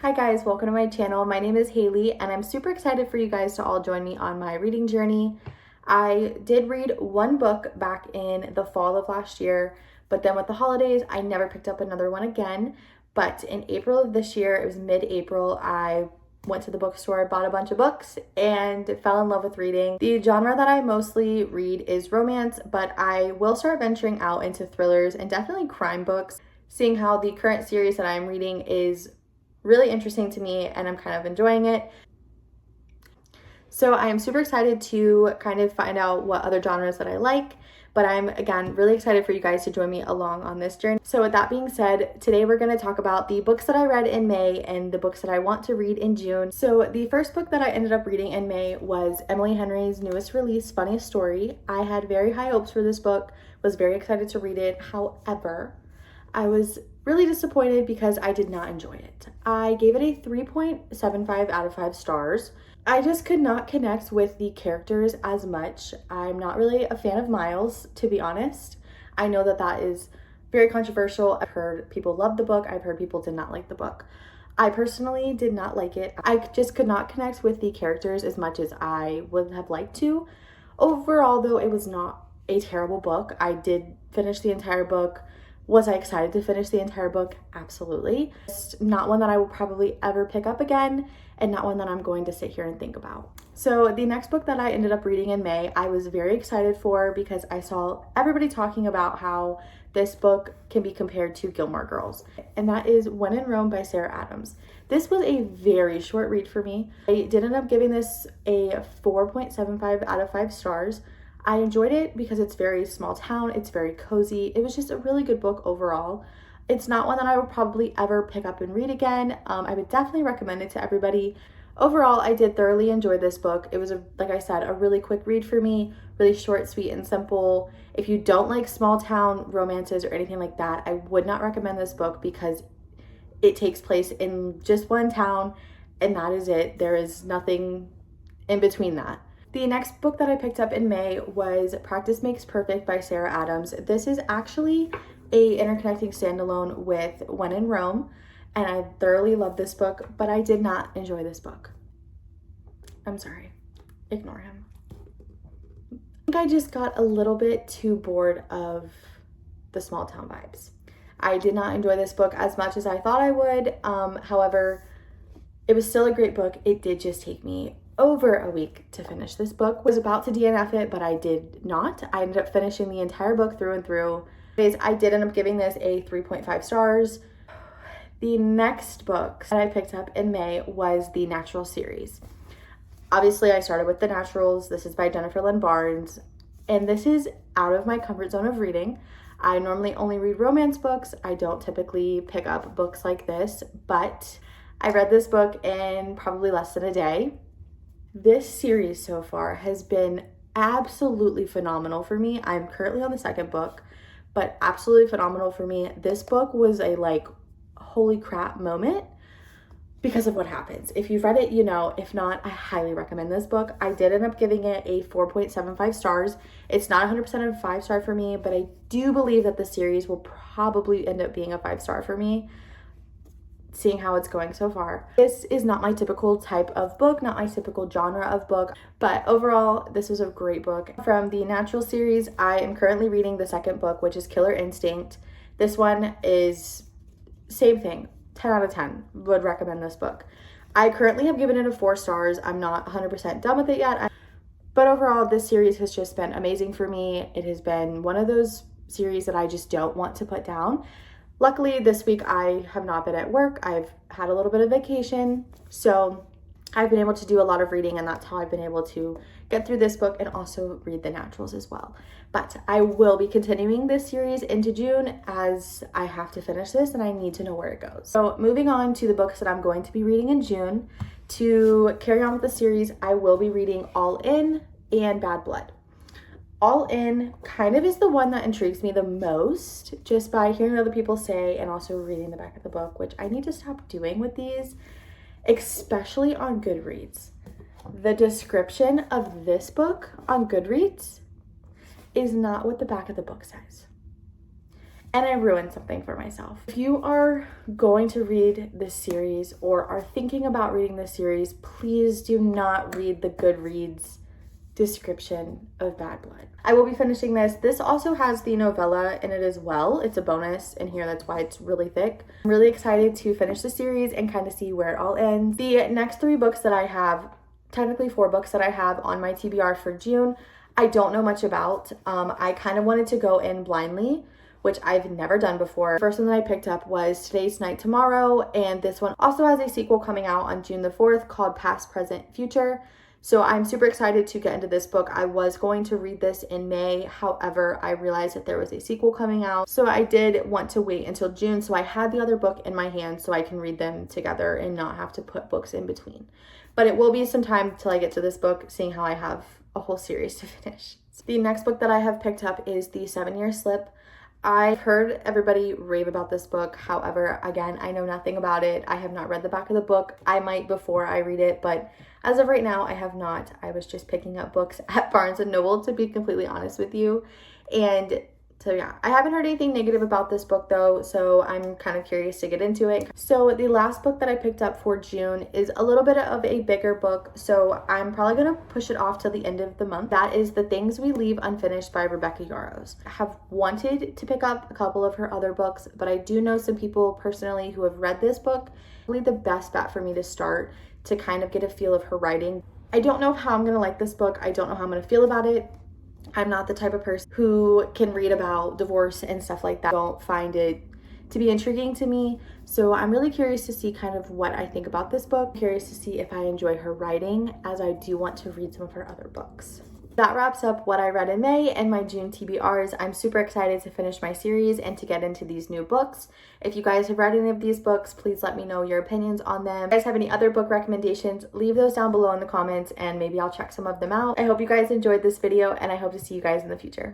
Hi guys, welcome to my channel. My name is Haley and I'm super excited for you guys to all join me on my reading journey. I did read one book back in the fall of last year, but then with the holidays, I never picked up another one again. But in April of this year, it was mid-April, I went to the bookstore, bought a bunch of books, and fell in love with reading. The genre that I mostly read is romance, but I will start venturing out into thrillers and definitely crime books, seeing how the current series that I'm reading is really interesting to me and I'm kind of enjoying it. So I am super excited to kind of find out what other genres that I like, but I'm again really excited for you guys to join me along on this journey. So with that being said, today we're going to talk about the books that I read in May and the books that I want to read in June. So the first book that I ended up reading in May was Emily Henry's newest release, Funniest Story. I had very high hopes for this book, was very excited to read it. However, I was really disappointed because I did not enjoy it. I gave it a 3.75 out of 5 stars. I just could not connect with the characters as much. I'm not really a fan of Miles, to be honest. I know that that is very controversial. I've heard people love the book. I've heard people did not like the book. I personally did not like it. I just could not connect with the characters as much as I would have liked to. Overall, though, it was not a terrible book. I did finish the entire book. Was I excited to finish the entire book? Absolutely. It's not one that I will probably ever pick up again and not one that I'm going to sit here and think about. So the next book that I ended up reading in May, I was very excited for because I saw everybody talking about how this book can be compared to Gilmore Girls, and that is When in Rome by Sarah Adams. This was a very short read for me. I did end up giving this a 4.75 out of 5 stars. I enjoyed it because it's very small town, it's very cozy. It was just a really good book overall. It's not one that I would probably ever pick up and read again. I would definitely recommend it to everybody. Overall, I did thoroughly enjoy this book. It was, like I said, a really quick read for me, really short, sweet, and simple. If you don't like small town romances or anything like that, I would not recommend this book because it takes place in just one town and that is it. There is nothing in between that. The next book that I picked up in May was Practice Makes Perfect by Sarah Adams. This is actually a interconnecting standalone with When in Rome, and I thoroughly love this book, but I did not enjoy this book. I'm sorry. Ignore him. I think I just got a little bit too bored of the small town vibes. I did not enjoy this book as much as I thought I would. However, it was still a great book. It did just take me over a week to finish this book. Was about to DNF it, but I did not. I ended up finishing the entire book through and through. I did end up giving this a 3.5 stars. The next book that I picked up in May was the Natural series. Obviously, I started with The Naturals. This is by Jennifer Lynn Barnes, and this is out of my comfort zone of reading. I normally only read romance books. I don't typically pick up books like this, but I read this book in probably less than a day. This series so far has been absolutely phenomenal for me. I'm currently on the second book, but absolutely phenomenal for me. This book was a holy crap moment because of what happens. If you've read it, you know. If not, I highly recommend this book. I did end up giving it a 4.75 stars. It's not 100% of 5-star for me, but I do believe that the series will probably end up being a 5-star for me, seeing how it's going so far. This is not my typical type of book, not my typical genre of book, but overall, this was a great book. From the Natural series, I am currently reading the second book, which is Killer Instinct. This one is same thing, 10 out of 10, would recommend this book. I currently have given it a 4 stars. I'm not 100% done with it yet, but overall, this series has just been amazing for me. It has been one of those series that I just don't want to put down. Luckily, this week I have not been at work. I've had a little bit of vacation, so I've been able to do a lot of reading, and that's how I've been able to get through this book and also read The Naturals as well. But I will be continuing this series into June as I have to finish this and I need to know where it goes. So moving on to the books that I'm going to be reading in June. To carry on with the series, I will be reading All In and Bad Blood. All In kind of is the one that intrigues me the most, just by hearing other people say and also reading the back of the book, which I need to stop doing with these, especially on Goodreads. The description of this book on Goodreads is not what the back of the book says. and I ruined something for myself. If you are going to read this series or are thinking about reading this series, please do not read the Goodreads description of Bad Blood. I will be finishing this. This also has the novella in it as well. It's a bonus in here, that's why it's really thick. I'm really excited to finish the series and kind of see where it all ends. The next 3 books that I have, technically 4 books that I have on my TBR for June, I don't know much about. I kind of wanted to go in blindly, which I've never done before. The first one that I picked up was Today's Tonight Tomorrow, and this one also has a sequel coming out on June the 4th called Past, Present, Future. So I'm super excited to get into this book. I was going to read this in May, however, I realized that there was a sequel coming out. So I did want to wait until June, so I had the other book in my hand so I can read them together and not have to put books in between. But it will be some time till I get to this book, seeing how I have a whole series to finish. The next book that I have picked up is The 7-Year Slip. I've heard everybody rave about this book. However, again, I know nothing about it. I have not read the back of the book. I might before I read it, but as of right now, I have not. I was just picking up books at Barnes & Noble, to be completely honest with you. And so yeah, I haven't heard anything negative about this book though, so I'm kind of curious to get into it. So the last book that I picked up for June is a little bit of a bigger book, so I'm probably going to push it off till the end of the month. That is The Things We Leave Unfinished by Rebecca Yarros. I have wanted to pick up a couple of her other books, but I do know some people personally who have read this book. Really the best bet for me to start to kind of get a feel of her writing. I don't know how I'm going to like this book. I don't know how I'm going to feel about it. I'm not the type of person who can read about divorce and stuff like that. I don't find it to be intriguing to me. So I'm really curious to see kind of what I think about this book. Curious to see if I enjoy her writing, as I do want to read some of her other books. That wraps up what I read in May and my June TBRs. I'm super excited to finish my series and to get into these new books. If you guys have read any of these books, please let me know your opinions on them. If you guys have any other book recommendations, leave those down below in the comments and maybe I'll check some of them out. I hope you guys enjoyed this video and I hope to see you guys in the future.